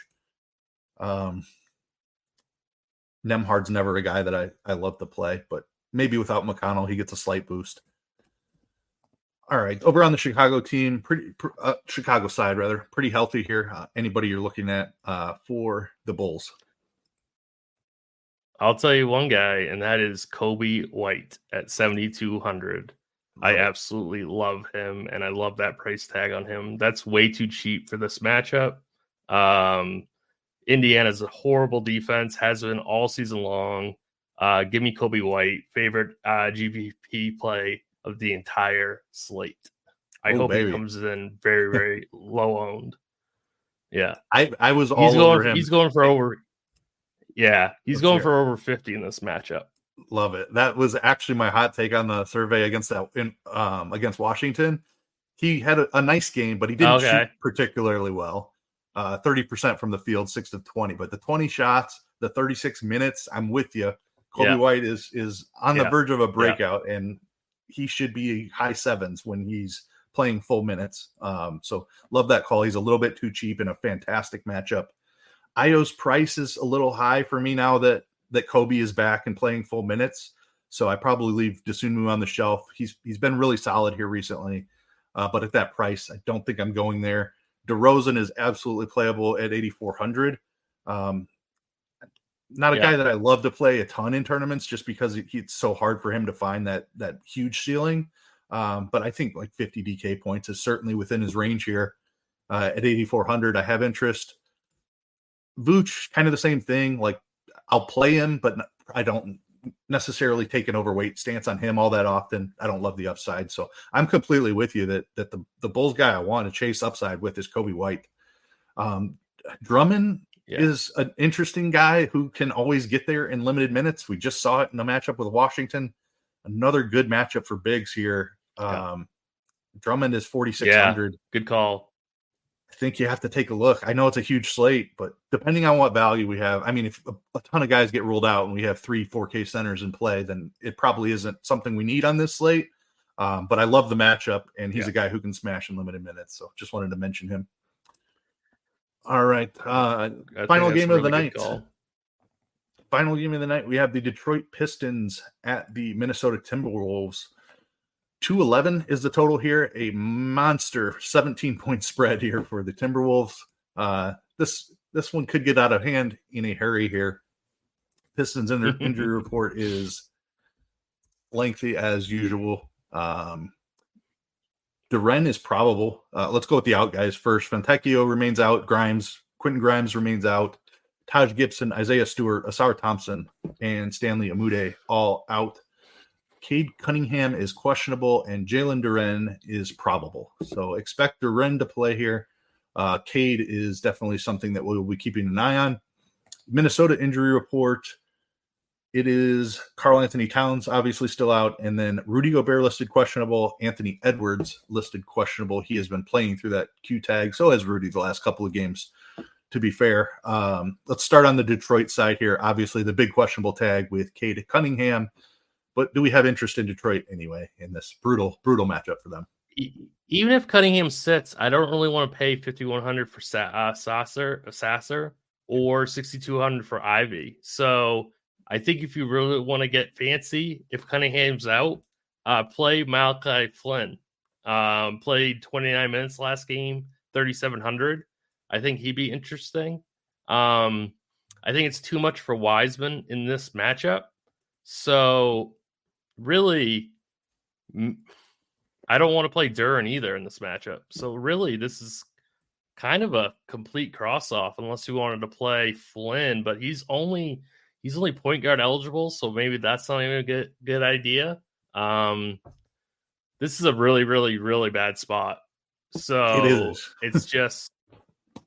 Nembhard's never a guy that I love to play, but maybe without McConnell, he gets a slight boost. All right, over on the Chicago team, Chicago side rather, pretty healthy here. Anybody you're looking at for the Bulls? I'll tell you one guy, and that is Kobe White at 7,200. I absolutely love him, and I love that price tag on him. That's way too cheap for this matchup. Indiana's a horrible defense, has been all season long. Give me Kobe White, favorite GPP play of the entire slate. I hope he comes in very, very low owned. Yeah. I was all over him. He's going for over. Yeah. He's going for over 50 in this matchup. Love it. That was actually my hot take on the survey against Washington. He had a nice game, but he didn't shoot particularly well. 30% from the field, 6 of 20, but the 20 shots, the 36 minutes, I'm with you. Kobe White is on the verge of a breakout, and he should be high sevens when he's playing full minutes. So love that call. He's a little bit too cheap in a fantastic matchup. Io's price is a little high for me now that Kobe is back and playing full minutes. So I probably leave Dosunmu on the shelf. He's been really solid here recently. But at that price, I don't think I'm going there. DeRozan is absolutely playable at 8,400. Not a guy that I love to play a ton in tournaments just because it's so hard for him to find that huge ceiling. But I think like 50 DK points is certainly within his range here. At 8,400, I have interest. Vooch, kind of the same thing. Like, I'll play him, but I don't necessarily take an overweight stance on him all that often. I don't love the upside. So I'm completely with you that the Bulls guy I want to chase upside with is Kobe White. Drummond is an interesting guy who can always get there in limited minutes. We just saw it in the matchup with Washington. Another good matchup for bigs here. Drummond is 4,600. Yeah, good call. I think you have to take a look. I know it's a huge slate, but depending on what value we have, I mean, if a ton of guys get ruled out and we have 3 4K centers in play, then it probably isn't something we need on this slate. But I love the matchup, and he's a guy who can smash in limited minutes. So just wanted to mention him. All right. Final game of the night. Final game of the night. We have the Detroit Pistons at the Minnesota Timberwolves. 211 is the total here. A monster 17-point spread here for the Timberwolves. This one could get out of hand in a hurry here. Pistons injury report is lengthy as usual. Duren is probable. Let's go with the out guys first. Fontecchio remains out. Quentin Grimes remains out. Taj Gibson, Isaiah Stewart, Asar Thompson, and Stanley Amude all out. Cade Cunningham is questionable, and Jalen Duren is probable. So expect Duren to play here. Cade is definitely something that we'll be keeping an eye on. Minnesota injury report. It is Karl Anthony Towns, obviously still out, and then Rudy Gobert listed questionable, Anthony Edwards listed questionable. He has been playing through that Q tag, so has Rudy the last couple of games, to be fair. Let's start on the Detroit side here. Obviously, the big questionable tag with Cade Cunningham, but do we have interest in Detroit anyway in this brutal matchup for them? Even if Cunningham sits, I don't really want to pay 5,100 for Sasser or 6,200 for Ivy. So I think if you really want to get fancy, if Cunningham's out, play Malachi Flynn. Played 29 minutes last game, 3,700. I think he'd be interesting. I think it's too much for Wiseman in this matchup. So really, I don't want to play Duren either in this matchup. So really, this is kind of a complete cross-off unless you wanted to play Flynn, but he's only point guard eligible, so maybe that's not even a good idea. This is a really, really, really bad spot. So it is. It's just,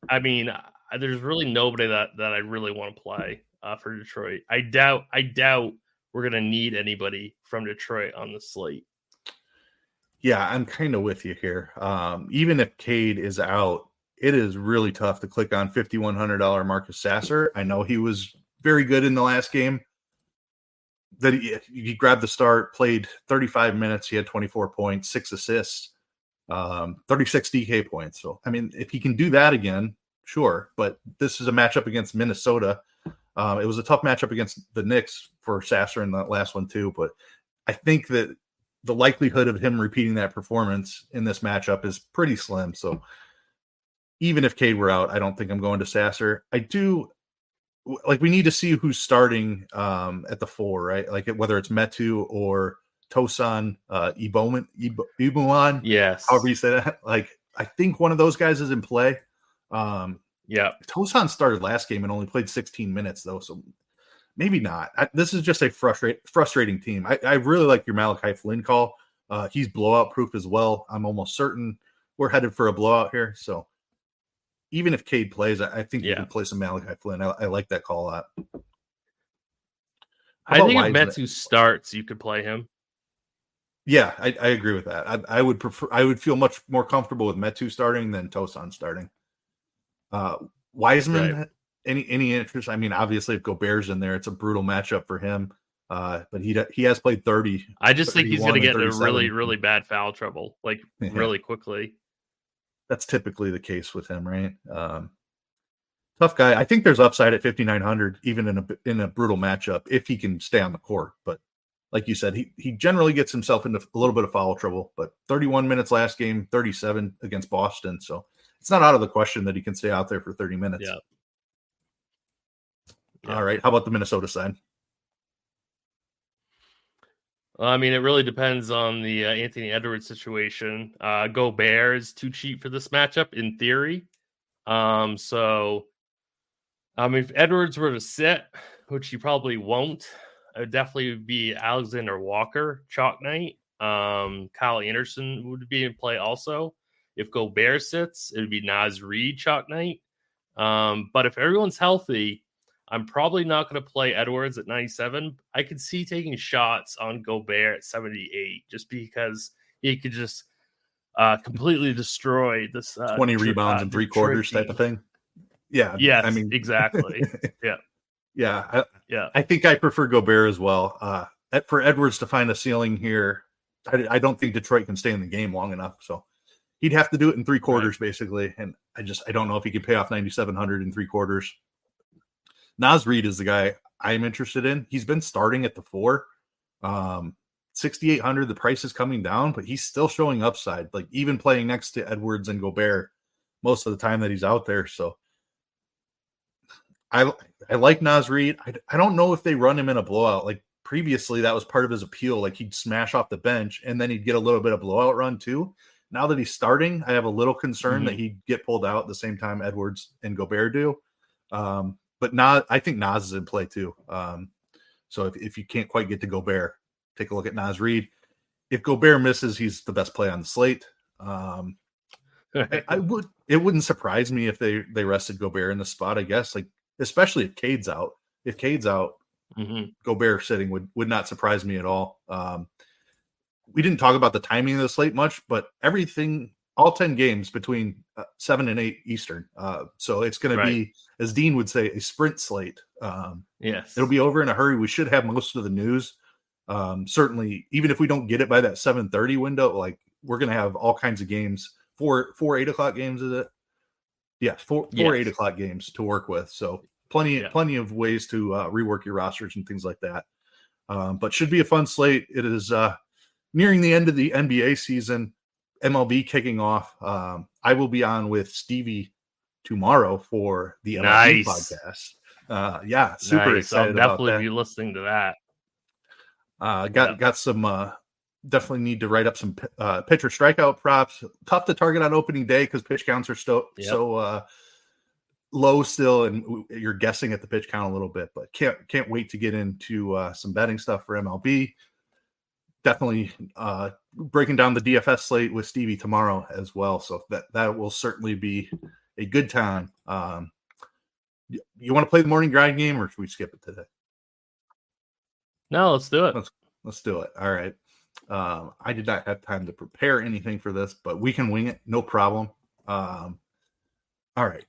I mean, there's really nobody that I really want to play for Detroit. I doubt we're gonna need anybody from Detroit on the slate. Yeah, I'm kind of with you here. Even if Cade is out, it is really tough to click on $5,100 Marcus Sasser. I know he was very good in the last game. That he grabbed the start, played 35 minutes. He had 24 points, 6 assists, 36 DK points. So, I mean, if he can do that again, sure. But this is a matchup against Minnesota. It was a tough matchup against the Knicks for Sasser in that last one too. But I think that the likelihood of him repeating that performance in this matchup is pretty slim. So even if Cade were out, I don't think I'm going to Sasser. I do. Like, we need to see who's starting at the 4, right? Like, whether it's Metu or Tosan, Ibuan. Yes. However you say that. Like, I think one of those guys is in play. Yeah. Tosan started last game and only played 16 minutes, though. So maybe not. This is just a frustrating team. I really like your Malachi Flynn call. He's blowout proof as well. I'm almost certain we're headed for a blowout here. So even if Cade plays, I think you can play some Malachi Flynn. I like that call a lot. I think if Metu starts, you could play him. Yeah, I agree with that. I would prefer. I would feel much more comfortable with Metu starting than Tosan starting. Wiseman, right. Any interest? I mean, obviously, if Gobert's in there, it's a brutal matchup for him. But he has played 30. I just think he's going to get into really, really bad foul trouble, like really quickly. That's typically the case with him, right? Tough guy. I think there's upside at 5,900, even in a brutal matchup, if he can stay on the court. But like you said, he generally gets himself into a little bit of foul trouble. But 31 minutes last game, 37 against Boston. So it's not out of the question that he can stay out there for 30 minutes. Yeah. All right. How about the Minnesota side? I mean, it really depends on the Anthony Edwards situation. Gobert is too cheap for this matchup in theory. So, if Edwards were to sit, which he probably won't, it would definitely be Alexander Walker, chalk night. Kyle Anderson would be in play also. If Gobert sits, it would be Naz Reid, chalk night. But if everyone's healthy, I'm probably not going to play Edwards at 97. I could see taking shots on Gobert at 78 just because he could just completely destroy this 20 rebounds in 3 quarters type of thing. Yeah. Yes, I mean, exactly. Yeah. Yeah. Yeah. I think I prefer Gobert as well. For Edwards to find a ceiling here, I don't think Detroit can stay in the game long enough. So he'd have to do it in 3 quarters, basically. And I don't know if he can pay off 9,700 in 3 quarters. Naz Reid is the guy I'm interested in. He's been starting at the 4. 6,800, the price is coming down, but he's still showing upside, like even playing next to Edwards and Gobert most of the time that he's out there. So I like Naz Reid. I don't know if they run him in a blowout. Like previously, that was part of his appeal. Like he'd smash off the bench and then he'd get a little bit of blowout run too. Now that he's starting, I have a little concern that he'd get pulled out at the same time Edwards and Gobert do. But I think Naz is in play too. So if you can't quite get to Gobert, take a look at Naz Reid. If Gobert misses, he's the best play on the slate. It wouldn't surprise me if they rested Gobert in the spot, I guess. Like especially if Cade's out. If Cade's out, Gobert sitting would not surprise me at all. We didn't talk about the timing of the slate much, but everything, all 10 games between 7 and 8 Eastern. So it's going to be, as Dean would say, a sprint slate. Yes. It'll be over in a hurry. We should have most of the news. Certainly, even if we don't get it by that 7:30 window, like we're going to have all kinds of games. Four 8 o'clock games, is it? Yes, four 8 o'clock games to work with. So plenty of ways to rework your rosters and things like that. But should be a fun slate. It is nearing the end of the NBA season. MLB kicking off. I will be on with Stevie tomorrow for the MLB podcast. Super excited I'll about that. definitely be listening to that. Got some. Definitely need to write up some pitcher strikeout props. Tough to target on opening day because pitch counts are so low still, and you're guessing at the pitch count a little bit. But can't wait to get into some betting stuff for MLB. Definitely breaking down the DFS slate with Stevie tomorrow as well. So that will certainly be a good time. You want to play the morning grind game, or should we skip it today? No, let's do it. Let's do it. All right. I did not have time to prepare anything for this, but we can wing it. No problem. All right.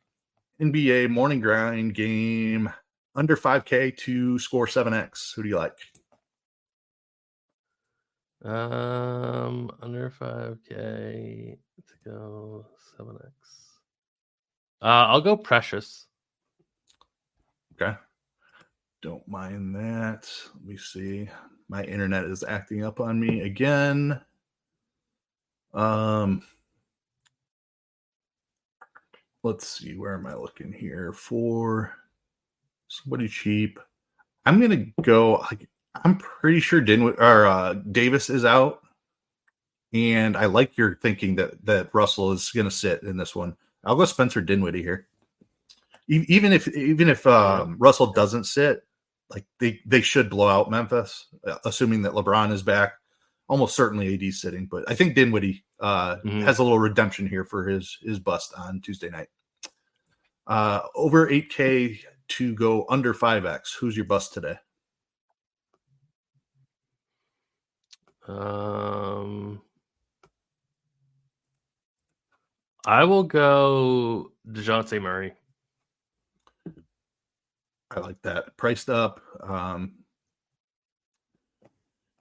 NBA morning grind game under 5K to score 7X. Who do you like? Under 5K to go 7X. I'll go Precious. Okay. Don't mind that. Let me see. My internet is acting up on me again. Let's see. Where am I looking here for somebody cheap? I'm gonna go. I'm pretty sure Davis is out, and I like your thinking that Russell is gonna sit in this one. I'll go Spencer Dinwiddie here. Even if Russell doesn't sit, like they should blow out Memphis, assuming that LeBron is back. Almost certainly AD's sitting, but I think Dinwiddie has a little redemption here for his bust on Tuesday night. Over 8K to go under 5X. Who's your bust today? I will go DeJounte Murray. I like that. Priced up.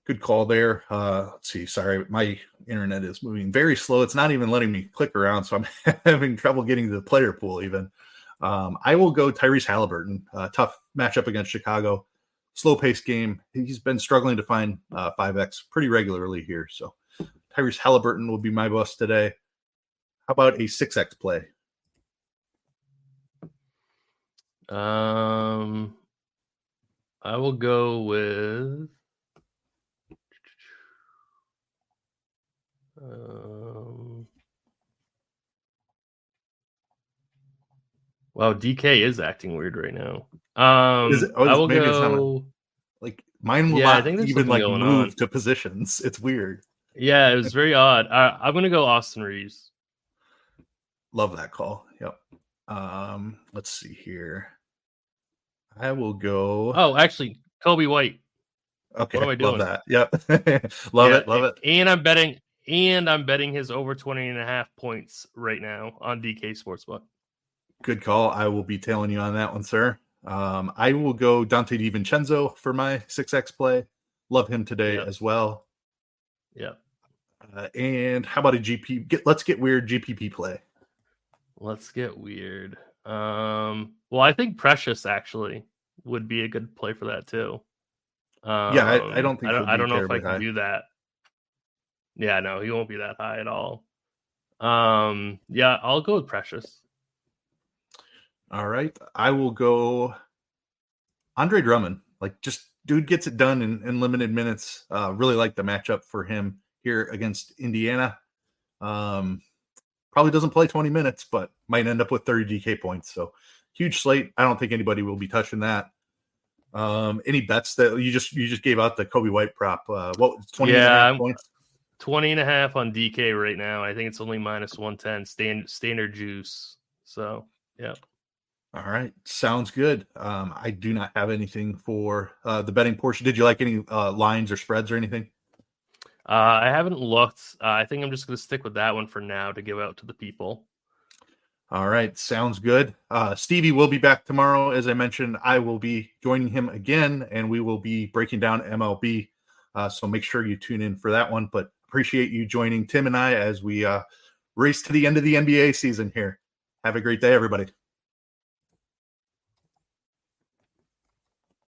Good call there. Let's see. Sorry, my internet is moving very slow. It's not even letting me click around, so I'm having trouble getting to the player pool even. I will go Tyrese Halliburton. Tough matchup against Chicago. Slow-paced game. He's been struggling to find 5X pretty regularly here. So Tyrese Halliburton will be my bust today. How about a 6X play? I will go with wow, DK is acting weird right now. Is it? I will Maybe it's not go. like mine will Yeah, I not think there's even something like going move on. to positions. It's weird. Yeah, it was very odd. I'm gonna go Austin Reeves. Love that call. Yep. Let's see here. I will go. Oh, actually, Kobe White. Okay, What am I love doing? that. Yep. Love it. Love it. And I'm betting his over 20.5 points right now on DK Sportsbook. Good call. I will be tailing you on that one, sir. I will go Dante DiVincenzo for my 6x play. Love him today as well. Yep. And how about a GP? Let's get weird GPP play. Let's get weird. Well, I think Precious actually would be a good play for that too. Yeah, I don't think I don't know if I terribly can high. do that. Yeah, no, he won't be that high at all. Yeah, I'll go with Precious. All right. I will go Andre Drummond. Like, just dude gets it done in limited minutes. Really like the matchup for him here against Indiana. Probably doesn't play 20 minutes, but might end up with 30 DK points. So huge slate. I don't think anybody will be touching that. Any bets that you just gave out the Kobe White prop? What 20 and a half points? 20.5 on DK right now. I think it's only minus 110 standard juice. So yeah. All right, sounds good. I do not have anything for the betting portion. Did you like any lines or spreads or anything? I haven't looked. I think I'm just going to stick with that one for now to give out to the people. All right, sounds good. Stevie will be back tomorrow. As I mentioned, I will be joining him again, and we will be breaking down MLB. So make sure you tune in for that one. But appreciate you joining Tim and I as we race to the end of the NBA season here. Have a great day, everybody.